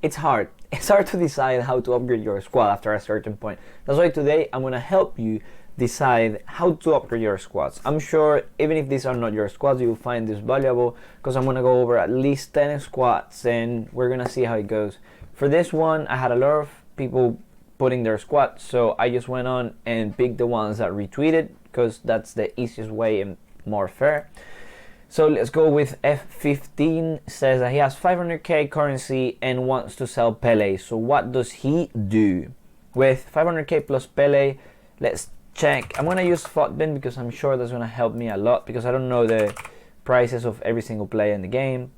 it's hard. It's hard to decide how to upgrade your squad after a certain point. That's why today I'm gonna help you decide how to upgrade your squads. I'm sure even if these are not your squads, you'll find this valuable because I'm gonna go over at least 10 squads and we're gonna see how it goes. For this one, I had a lot of people putting their squad, so I just went on and picked the ones that retweeted because that's the easiest way and more fair. So let's go with F15. Says that he has 500k currency and wants to sell Pele. So what does he do? With 500k plus Pele, let's check. I'm gonna use Futbirthday because I'm sure that's gonna help me a lot because I don't know the prices of every single player in the game,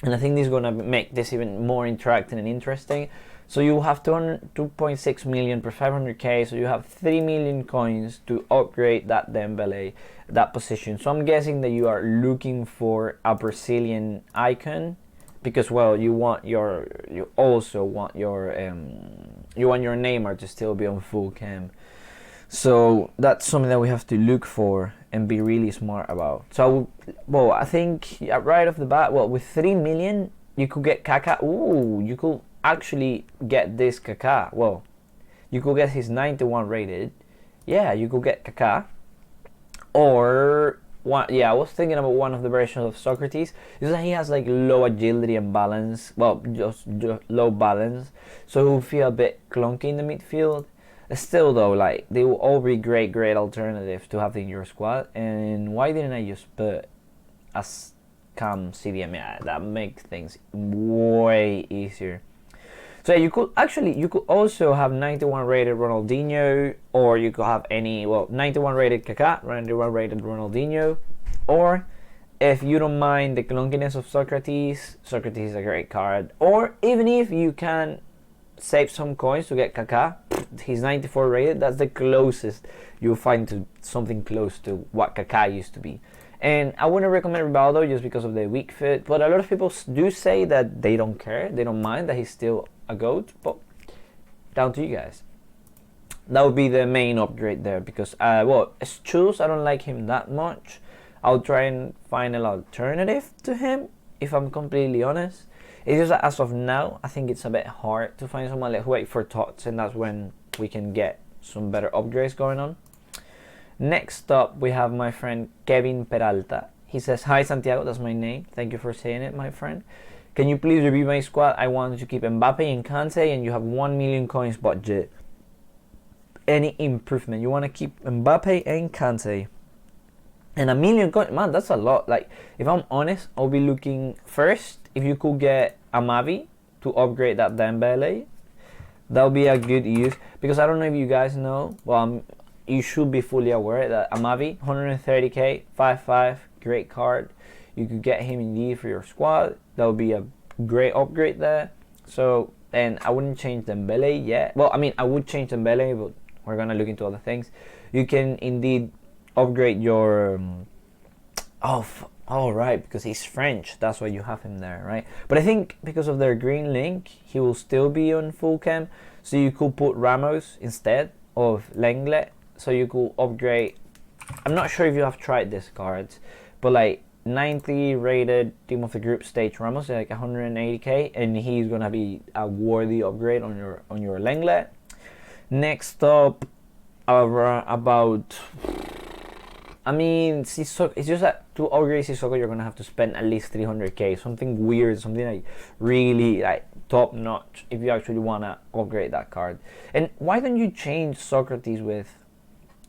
and I think this is gonna make this even more interactive and interesting. So you have 2.6 million per 500k, so you have 3 million coins to upgrade that Dembele, that position. So I'm guessing that you are looking for a Brazilian icon because, well, you also want your Neymar to still be on full cam. So that's something that we have to look for and be really smart about. So, well, I think right off the bat, well, with 3 million, you could get Kaká. Ooh, you could actually get this Kaká. Well, you could get his 91 rated. Yeah, you could get Kaká. Or, I was thinking about one of the versions of Socrates. Is that he has like low agility and balance. Well, just low balance. So he'll feel a bit clunky in the midfield. Still though, like, they will all be great alternatives to have in your squad. And why didn't I just put a cam CDM? Yeah, that makes things way easier. So yeah, you could also have 91 rated Ronaldinho, or you could have 91 rated Kaká, 91 rated Ronaldinho, or if you don't mind the clunkiness of Socrates is a great card. Or even if you can save some coins to get Kaká, he's 94 rated, that's the closest you'll find to something close to what Kaká used to be. And I wouldn't recommend Rivaldo just because of the weak foot, but a lot of people do say that they don't care, they don't mind that he's still a GOAT, but down to you guys. That would be the main upgrade there because, Schulz, I don't like him that much. I'll try and find an alternative to him, if I'm completely honest. It's just that as of now, I think it's a bit hard to find someone. Let's wait for tots, and that's when we can get some better upgrades going on. Next up, we have my friend Kevin Peralta. He says, "Hi Santiago," that's my name. Thank you for saying it, my friend. "Can you please review my squad? I want to keep Mbappe and Kante, and you have 1 million coins budget. Any improvement?" You want to keep Mbappe and Kante. And 1 million coins, man, that's a lot. Like, if I'm honest, I'll be looking first if you could get a Mavi to upgrade that Dembele. That'll be a good use because I don't know if you guys know. Well, you should be fully aware that Amavi, 130k, 5.5, great card. You could get him indeed for your squad. That would be a great upgrade there. So, and I wouldn't change Dembele yet. Well, I mean, I would change Dembele, but we're gonna look into other things. You can indeed upgrade your. Right, because he's French. That's why you have him there, right? But I think because of their green link, he will still be on full cam. So you could put Ramos instead of Lenglet. So you could upgrade. I'm not sure if you have tried this cards, but like 90 rated team of the group stage Ramos, like 180k, and he's gonna be a worthy upgrade on your Lenglet. Next up, Sissoko. It's just that to upgrade Sissoko, you're gonna have to spend at least 300k. Something weird, something like really like top notch. If you actually wanna upgrade that card. And why don't you change Socrates with?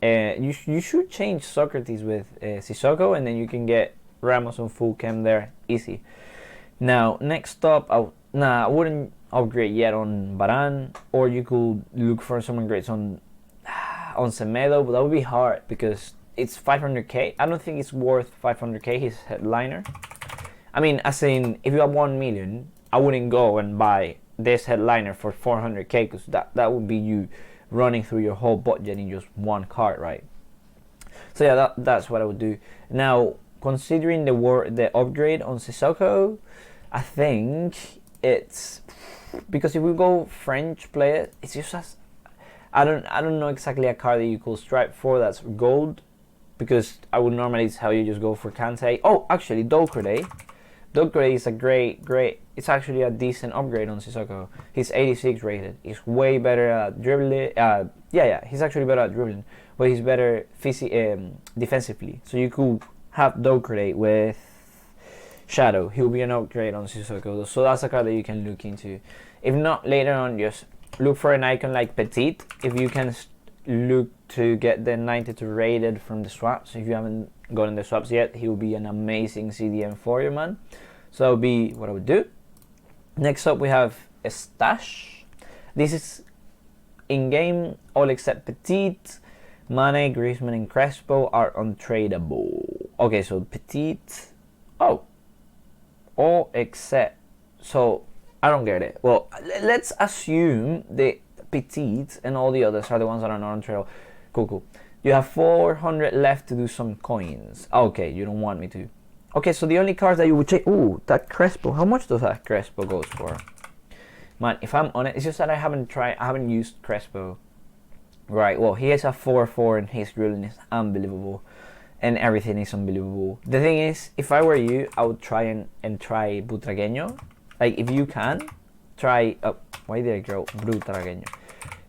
You should change Socrates with Sissoko, and then you can get Ramos on full cam there, easy. Now next up, I wouldn't upgrade yet on Varane, or you could look for someone great on Semedo, but that would be hard because it's 500k. I don't think it's worth 500k, his headliner. I mean, as in, if you have 1 million, I wouldn't go and buy this headliner for 400k because that would be you running through your whole budget in just one card, right? So yeah, that's what I would do. Now, considering the upgrade on Sissoko, I think it's because if we go French player, it's just as I don't know exactly a card that you could stripe for that's gold, because I would normally tell you just go for Kante. Oh, actually, Dolcrede, Upgrade is a great. It's actually a decent upgrade on Sissoko. He's 86 rated. He's way better at dribbling. He's actually better at dribbling, but he's better defensively. So you could have Upgrade with Shadow. He'll be an upgrade on Sissoko. So that's a card that you can look into. If not, later on, just look for an icon like Petite. If you can look to get the 92 rated from the swaps. If you haven't gotten the swaps yet, he will be an amazing CDM for you, man. So that would be what I would do. Next up, we have a stash. This is in-game, all except Petite, Mane, Griezmann, and Crespo are untradable. Okay, so Petite, all except, so I don't get it. Well, let's assume the Petite and all the others are the ones that are not untradable. Cool. You have 400 left to do some coins. Okay, you don't want me to. Okay, so the only cards that you would check. Ooh, that Crespo. How much does that Crespo goes for? Man, if I'm honest, it's just that I haven't used Crespo. Right, well, he has a 4-4 and his dribbling is unbelievable. And everything is unbelievable. The thing is, if I were you, I would try and try Butragueño. Like, if you can, try... Oh, why did I grow Butragueño?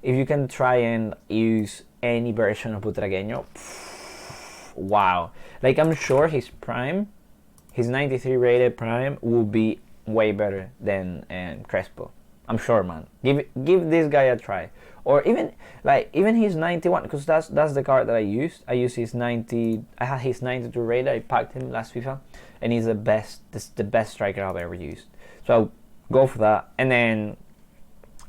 If you can try and use any version of Butragueño, wow. Like, I'm sure his prime, his 93 rated prime will be way better than Crespo. I'm sure, man. Give this guy a try. Or even his 91, because that's the card that I used. I used his 90. I had his 92 rated. I packed him last FIFA, and he's the best striker I've ever used. So go for that. And then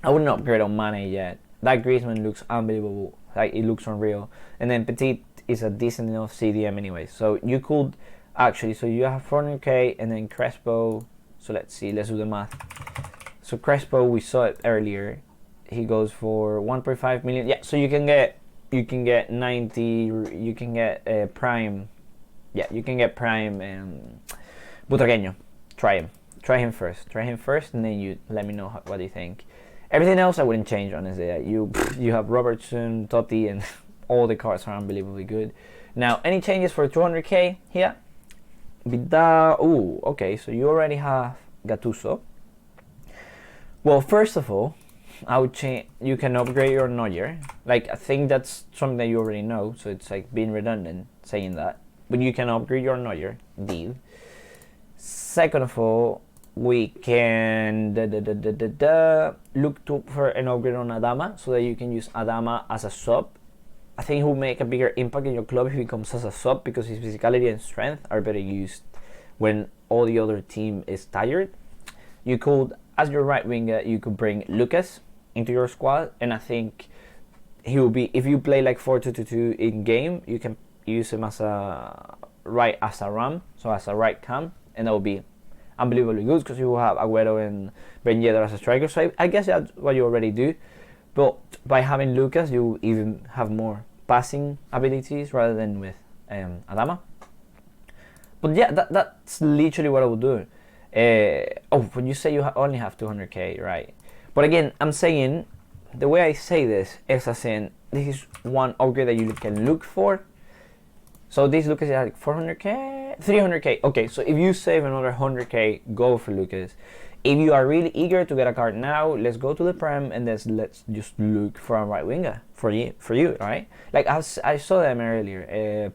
I wouldn't upgrade on Mane yet. That Griezmann looks unbelievable. Like, it looks unreal. And then Petite is a decent enough CDM anyway. So you could actually, so you have 400k, and then Crespo. So let's see. Let's do the math. So Crespo, we saw it earlier. He goes for 1.5 million. Yeah, so you can get 90. You can get prime. Yeah, you can get prime Butragueño. Try him first, and then you let me know what you think. Everything else I wouldn't change, honestly. You have Robertson, Totti, and all the cards are unbelievably good. Now, any changes for 200k here? Vidal. Ooh, okay. So you already have Gattuso. Well, first of all, I would change. You can upgrade your Neuer. Like, I think that's something that you already know, so it's like being redundant saying that. But you can upgrade your Neuer, indeed. Second of all, we can look for an upgrade on Adama, so that you can use Adama as a sub. I think he will make a bigger impact in your club if he comes as a sub, because his physicality and strength are better used when all the other team is tired. You could, as your right winger, you could bring Lucas into your squad, and I think he will be, if you play like 4-2-2-2 in game, you can use him as a ram, so as a right cam, and that will be unbelievably good, because you will have Agüero and Ben Yedder as a striker. So I guess that's what you already do, but by having Lucas, you even have more passing abilities rather than with Adama. But yeah, that's literally what I would do. When you say you only have 200k, right? But again, I'm saying, the way I say this is as in, this is one upgrade that you can look for. So this Lucas is like 400k, 300k. Okay, so if you save another 100k, go for Lucas. If you are really eager to get a card now, let's go to the Prem and let's just look for a right winger for you, right? Like I saw them earlier.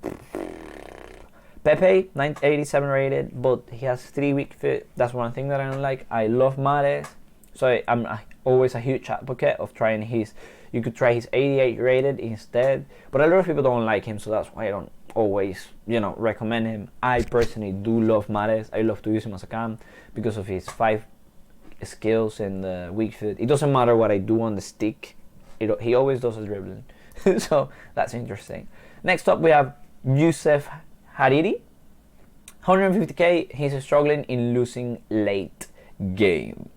Pepe, 987 rated, but he has 3 weak foot. That's one thing that I don't like. I love Mahrez, so I'm always a huge advocate of trying his. You could try his 88 rated instead, but a lot of people don't like him, so that's why I don't always, recommend him. I personally do love Mahrez. I love to use him as a cam because of his 5 skills and the weak foot. It doesn't matter what I do on the stick. He always does his dribbling. So that's interesting. Next up, we have Youssef Hariri, 150k. He's struggling in losing late game.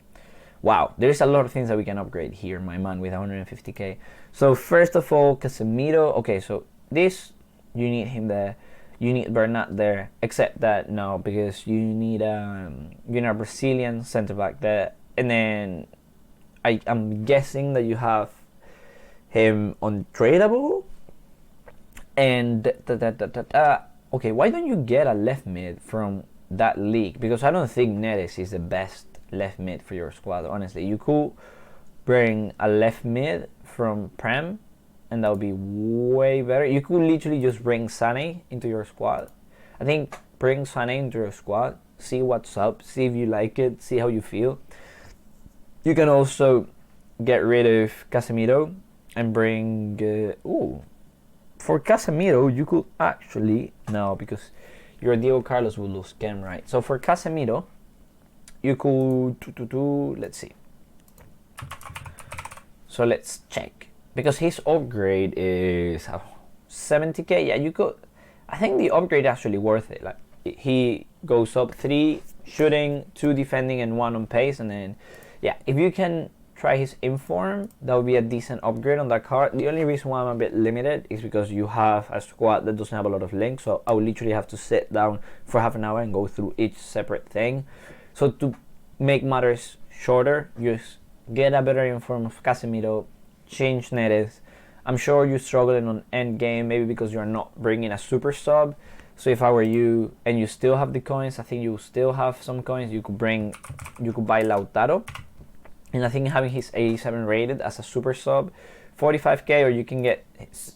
Wow, there's a lot of things that we can upgrade here, my man, with 150k. So first of all, Casemiro. Okay, so this, you need him there. You need Bernat there, except that no, because you need a Brazilian centre back there, and then I'm guessing that you have him un-tradable. And okay, why don't you get a left mid from that league, because I don't think Neres is the best left mid for your squad, honestly. You could bring a left mid from Prem, and that would be way better. You could literally just bring Sané into your squad. I think bring Sané into your squad, see what's up, see if you like it, see how you feel. You can also get rid of Casemiro and bring... for Casemiro, you could actually... No, because your Diego Carlos will lose game, right? So for Casemiro, you could... Let's see. So let's check. Because his upgrade is 70k. Yeah, you could... I think the upgrade actually worth it. Like, he goes up 3 shooting, 2 defending, and 1 on pace. And then, yeah, if you can try his inform, that would be a decent upgrade on that card. The only reason why I'm a bit limited is because you have a squad that doesn't have a lot of links. So I would literally have to sit down for half an hour and go through each separate thing. So to make matters shorter, just get a better inform of Casemiro, change Neres. I'm sure you're struggling on end game, maybe because you're not bringing a super sub. So if I were you and you still have the coins, I think you still have some coins. You could buy Lautaro, and I think having his 87 rated as a super sub, 45k, or you can get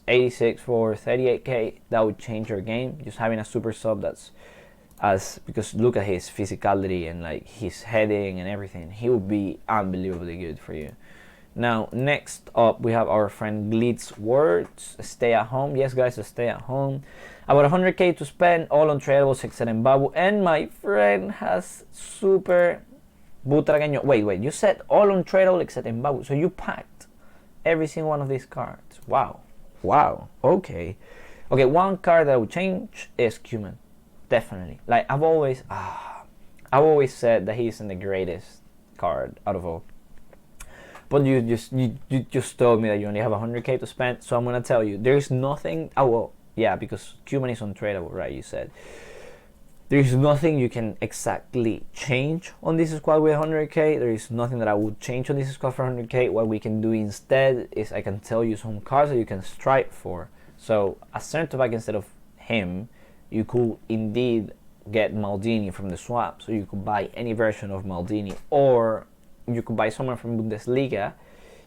86 for 38k. That would change your game. Just having a super sub because look at his physicality and like his heading and everything. He would be unbelievably good for you. Now, next up, we have our friend Glitz Words. Stay at home. Yes, guys, stay at home. About 100k to spend, all untradables except Mbabu. And my friend has super Butragueño. Wait, you said all untradable except Mbabu. So you packed every single one of these cards. Wow. Okay, one card that I would change is Cuman. Definitely. Like, I've always said that he isn't the greatest card out of all. But you just told me that you only have 100k to spend, so I'm gonna tell you there's nothing. Oh well, yeah, because Cuman is untradable, right? You said there's nothing you can exactly change on this squad with 100k. There is nothing that I would change on this squad for 100k. What we can do instead is I can tell you some cards that you can strive for. So a center back instead of him, you could indeed get Maldini from the swap. So you could buy any version of Maldini, or you could buy someone from Bundesliga.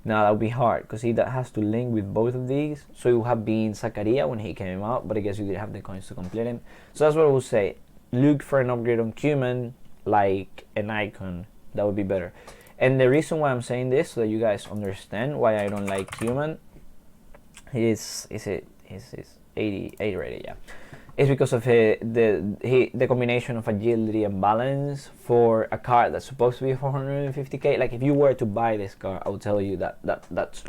Now that would be hard because he has to link with both of these. So it would have been Zakaria when he came out, but I guess you didn't have the coins to complete him. So that's what I would say. Look for an upgrade on Cuman, like an icon. That would be better. And the reason why I'm saying this, so that you guys understand why I don't like Cuman, is 88 rated, yeah. It's because of the combination of agility and balance for a card that's supposed to be 450k. Like, if you were to buy this card, I would tell you that's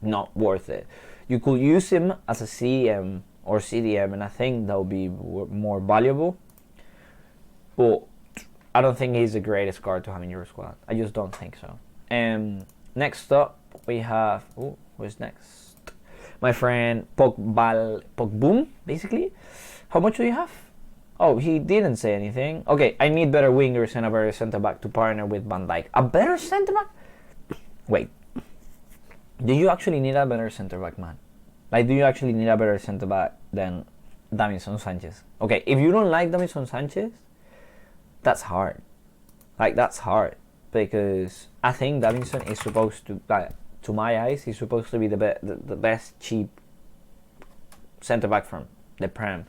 not worth it. You could use him as a CM or CDM, and I think that would be more valuable. But I don't think he's the greatest card to have in your squad. I just don't think so. And next up, we have... who's next? My friend Pogboom, basically. How much do you have? Oh, he didn't say anything. Okay, I need better wingers and a better centre-back to partner with Van Dijk. A better centre-back? Wait. Do you actually need a better centre-back, man? Like, do you actually need a better centre-back than Davinson Sanchez? Okay, if you don't like Davinson Sanchez, that's hard. Like, that's hard. Because I think Davinson is supposed to, like, to my eyes, he's supposed to be the best cheap centre-back from the Prem.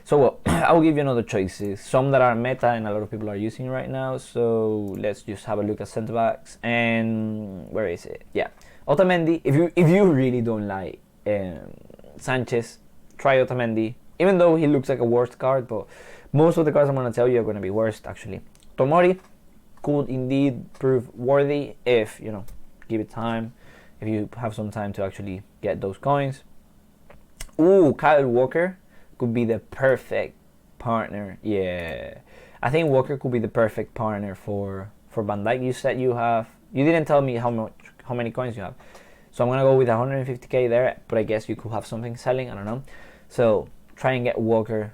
So, well, I'll give you another choices. Some that are meta and a lot of people are using right now. So let's just have a look at centre backs. And where is it? Yeah, Otamendi. If you really don't like Sanchez, try Otamendi. Even though he looks like a worst card, but most of the cards I'm gonna tell you are gonna be worst actually. Tomori could indeed prove worthy if give it time. If you have some time to actually get those coins. Kyle Walker could be the perfect partner. Yeah, I think Walker could be the perfect partner for Van Dijk. You said you didn't tell me how many coins you have, so I'm gonna go with 150k there. But I guess you could have something selling. I don't know. So try and get Walker.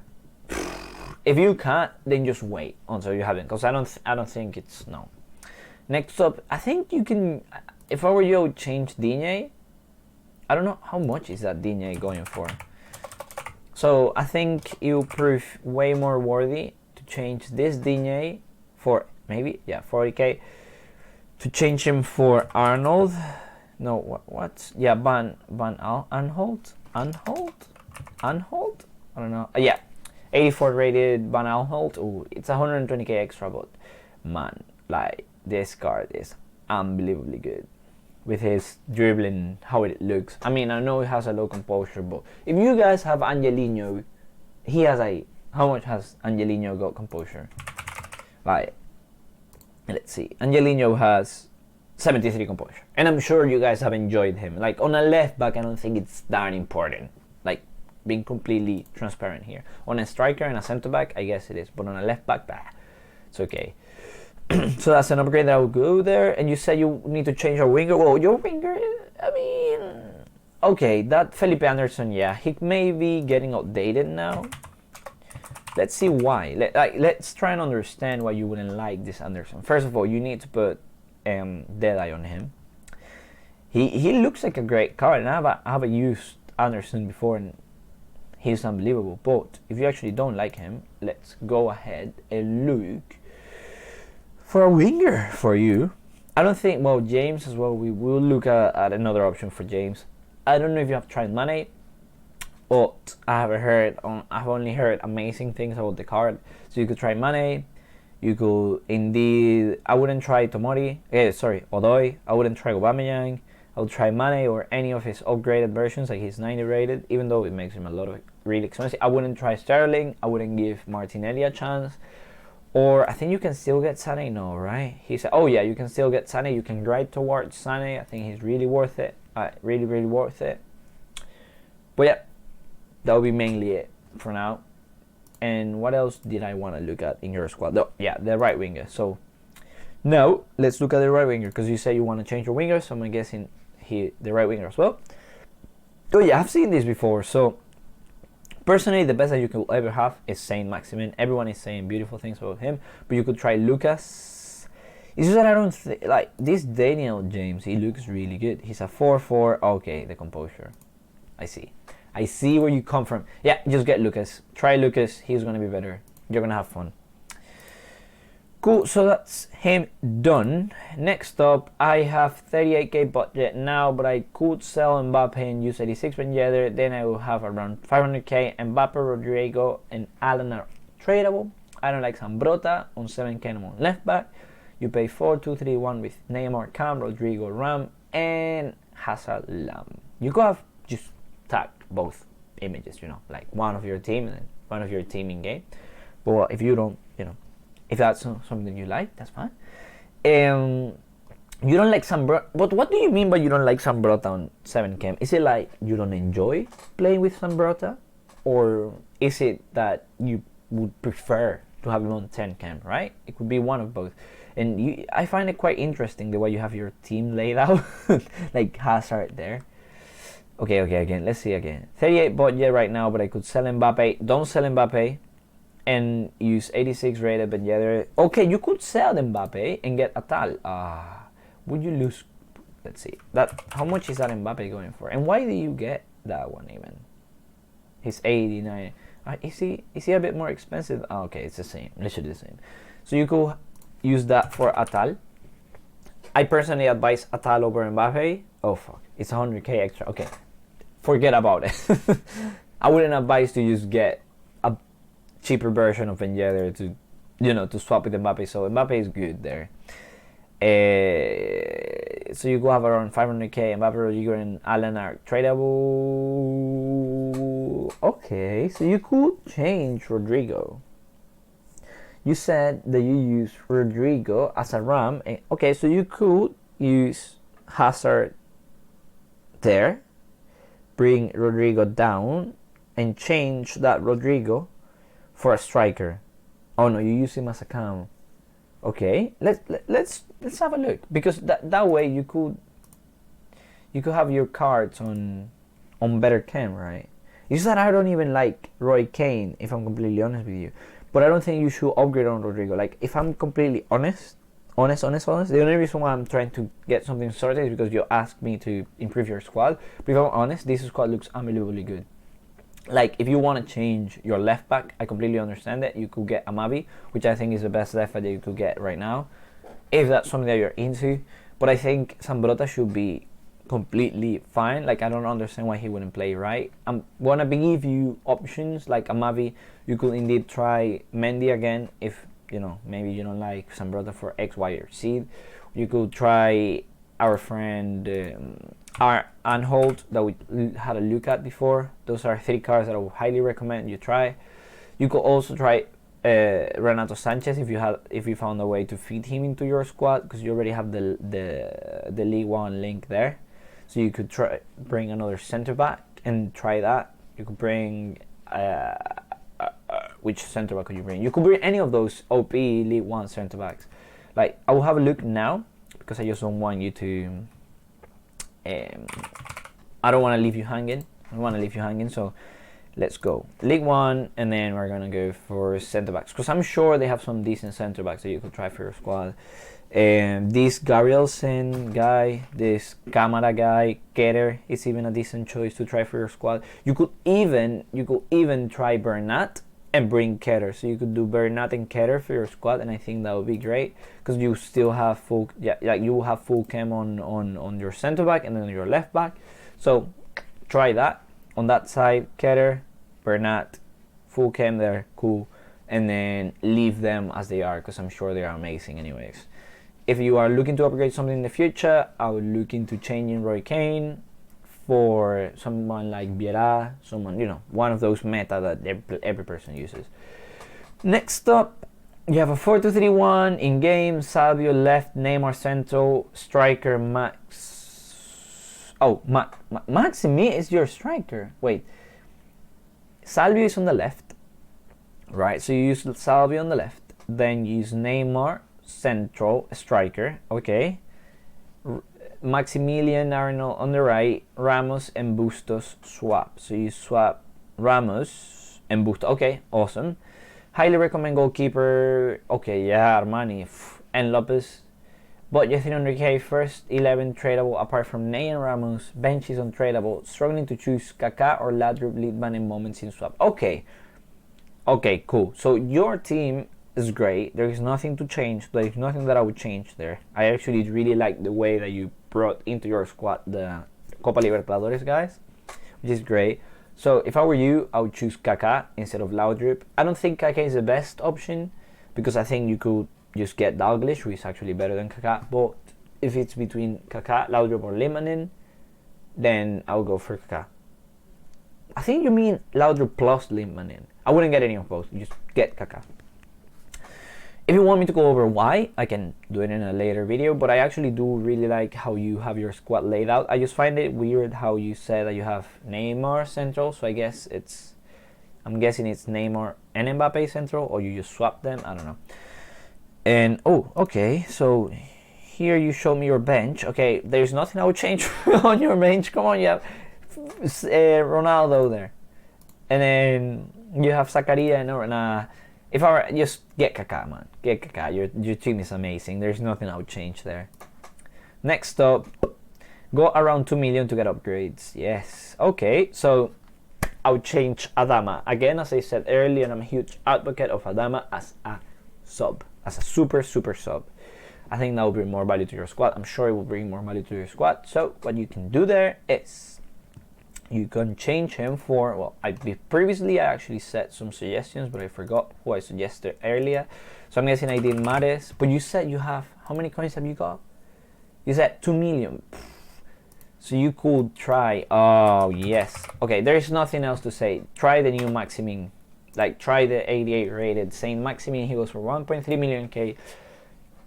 If you can't, then just wait until you have it, because I don't think it's no. Next up, I think you can. If I were you, I would change Digne. I don't know how much is that Digne going for. So I think it will prove way more worthy to change this Digne for maybe 40k, to change him for Arnold. No, what? Yeah, Van Aanholt. I don't know. Yeah, 84 rated Van Aanholt. Ooh, it's 120k extra, but man, like this card is unbelievably good with his dribbling, how it looks. I mean, I know he has a low composure, but if you guys have Angelino, he has a, how much has Angelino got composure? Like, let's see, Angelino has 73 composure, and I'm sure you guys have enjoyed him. Like on a left back, I don't think it's that important. Like being completely transparent here. On a striker and a centre back, I guess it is, but on a left back, it's okay. So that's an upgrade that will go there. And you said you need to change your winger. Well, your winger, I mean, okay, that Felipe Anderson, yeah, he may be getting outdated now. Let's see why. Let's try and understand why you wouldn't like this Anderson. First of all, you need to put Deadeye on him. He looks like a great card, and I haven't used Anderson before, and he's unbelievable. But if you actually don't like him, let's go ahead and look for a winger for you. I don't think, well, James as well, we will look at another option for James. I don't know if you have tried Mane, but I've only heard amazing things about the card. So you could try Mane, you could indeed, I wouldn't try Odoi, I wouldn't try Aubameyang, I would try Mane or any of his upgraded versions, like he's 90 rated, even though it makes him a lot of really expensive. I wouldn't try Sterling, I wouldn't give Martinelli a chance. Or I think you can still get Sané, no, right? He said, oh yeah, you can still get Sané. You can drive towards Sané. I think he's really worth it. Really, really worth it. But yeah, that will be mainly it for now. And what else did I want to look at in your squad? Oh, yeah, the right winger. So now let's look at the right winger, because you say you want to change your winger. So I'm guessing the right winger as well. Oh yeah, I've seen this before. So personally, the best that you could ever have is Saint-Maximin. Everyone is saying beautiful things about him, but you could try Lucas. It's just that I don't like this Daniel James. He looks really good. He's a 4-4. Okay, the composure. I see where you come from. Yeah, just get Lucas. Try Lucas. He's gonna be better. You're gonna have fun. Cool, so that's him done. Next up, I have 38k budget now, but I could sell Mbappe and use 86 Ben Yedder. Then I will have around 500k. Mbappe, Rodrigo, and Allen are tradable. I don't like Sambrota on 7k on left back. You pay 4-2-3-1 with Neymar, Cam, Rodrigo, Ram, and Hazard, Lam. You could have just tagged both images, you know, like one of your team and then one of your team in game. But if you don't, you know, if that's something you like, that's fine. You don't like Sambrota, but what do you mean by you don't like Sambrota on 7 cam? Is it like you don't enjoy playing with Sambrota, or is it that you would prefer to have him on 10 cam, right? It could be one of both. And I find it quite interesting the way you have your team laid out, like Hazard there. Okay, again, let's see again. 38 budget right now, but I could sell Mbappe. Don't sell Mbappe. And use 86 rated Ben Yedder. Okay, you could sell Mbappe and get Atal. Would you lose? Let's see. How much is that Mbappe going for? And why do you get that one even? He's 89. Is he a bit more expensive? Okay, it's the same. Literally the same. So you could use that for Atal. I personally advise Atal over Mbappe. Oh fuck, it's 100k extra. Okay, forget about it. I wouldn't advise to just get a cheaper version of Ben Yedder to, you know, to swap with Mbappe. So Mbappe is good there. So you go have around 500k. Mbappe, Rodrigo, and Allen are tradable. Okay, so you could change Rodrigo. You said that you use Rodrigo as a RAM. Okay, so you could use Hazard there, bring Rodrigo down, and change that Rodrigo for a striker. Oh no, you use him as a cam. Okay, let's have a look, because that way you could have your cards on better cam, right? It's that I don't even like Roy Keane, if I'm completely honest with you. But I don't think you should upgrade on Rodrigo. Like, if I'm completely honest, the only reason why I'm trying to get something sorted is because you asked me to improve your squad. But if I'm honest, this squad looks unbelievably good. Like, if you want to change your left back, I completely understand it. You could get Amavi, which I think is the best left back that you could get right now, if that's something that you're into. But I think Zambrotta should be completely fine. Like, I don't understand why he wouldn't play right. I'm gonna give you options like Amavi. You could indeed try Mendy again if, you know, maybe you don't like Zambrotta for X, Y, or Z. You could try our friend our Anhold that we had a look at before. Those are 3 cards that I would highly recommend you try. You could also try Renato Sanchez if you found a way to fit him into your squad, because you already have the League One link there. So you could bring another center back and try that. You could bring which center back could you bring? You could bring any of those OP League One center backs. Like, I will have a look now because I just don't want you to. I don't want to leave you hanging. So let's go League One, and then we're gonna go for center backs, because I'm sure they have some decent center backs that you could try for your squad. This Gabrielsen guy, this Camara guy, Keter is even a decent choice to try for your squad. You could even try Bernat and bring Keter. So you could do Bernat and Keter for your squad, and I think that would be great, because you still have full you have full chem on your center back and then your left back. So try that on that side. Keter, Bernat, full chem there, cool, and then leave them as they are, because I'm sure they are amazing anyways. If you are looking to upgrade something in the future, I would look into changing Roy Keane for someone like Vieira, someone, you know, one of those meta that every person uses. Next up, you have a 4-2-3-1 in game. Salvio left, Neymar central, striker Max. Oh, Maximi is your striker. Wait, Salvio is on the left, right? So you use Salvio on the left, then you use Neymar central striker, okay. Maximilian Arnold on the right, Ramos and Bustos swap. So you swap Ramos and Bustos. Okay, awesome. Highly recommend goalkeeper. Okay, yeah, Armani and Lopez. Budget 300k, first 11 tradable apart from Ney and Ramos. Bench is untradable. Struggling to choose Kaká or Laudrup, Liedman in moments in swap. Okay, cool. So your team is great. There is nothing to change. There is nothing that I would change there. I actually really like the way that you brought into your squad the Copa Libertadores guys, which is great. So if I were you, I would choose Kaká instead of Laudrup. I don't think Kaká is the best option, because I think you could just get Dalglish, who is actually better than Kaká. But if it's between Kaká, Laudrup, or Limanin, then I would go for Kaká. I think you mean Laudrup plus Limanin. I wouldn't get any of both. Just get Kaká. If you want me to go over why, I can do it in a later video, but I actually do really like how you have your squad laid out. I just find it weird how you said that you have Neymar central, so I'm guessing it's Neymar and Mbappe central, or you just swap them, I don't know. And, okay, so here you show me your bench. Okay, there's nothing I would change on your bench. Come on, you have Ronaldo there. And then you have Zakaria and if I were, just get Kaká, man. Get Kaká. Your team is amazing. There's nothing I would change there. Next up, go around 2 million to get upgrades. Yes. Okay, so I would change Adama. Again, as I said earlier, I'm a huge advocate of Adama as a sub. As a super sub. I think that will bring more value to your squad. I'm sure it will bring more value to your squad. So what you can do there is you can change him for, well, previously I actually said some suggestions, but I forgot who I suggested earlier. So I'm guessing I did Mares. But you said you have, how many coins have you got? You said 2 million. So you could try, oh yes. Okay, there's nothing else to say. Try the new Maximin. Like, try the 88 rated Saint Maximin. He goes for 1.3 million K.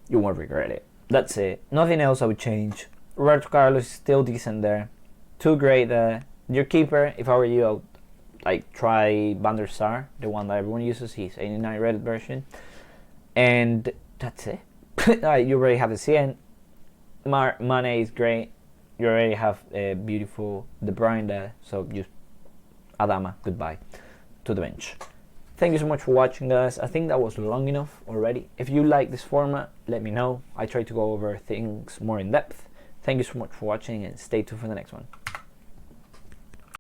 You won't regret it. That's it. Nothing else I would change. Roberto Carlos is still decent there. Too great there. Your keeper, if I were you, I would like try Van der Sar, the one that everyone uses. He's 89 rated version, and that's it. You already have the CN. Mane is great. You already have a beautiful De Bruyne there. So just Adama, goodbye to the bench. Thank you so much for watching, guys. I think that was long enough already. If you like this format, let me know. I try to go over things more in depth. Thank you so much for watching, and stay tuned for the next one.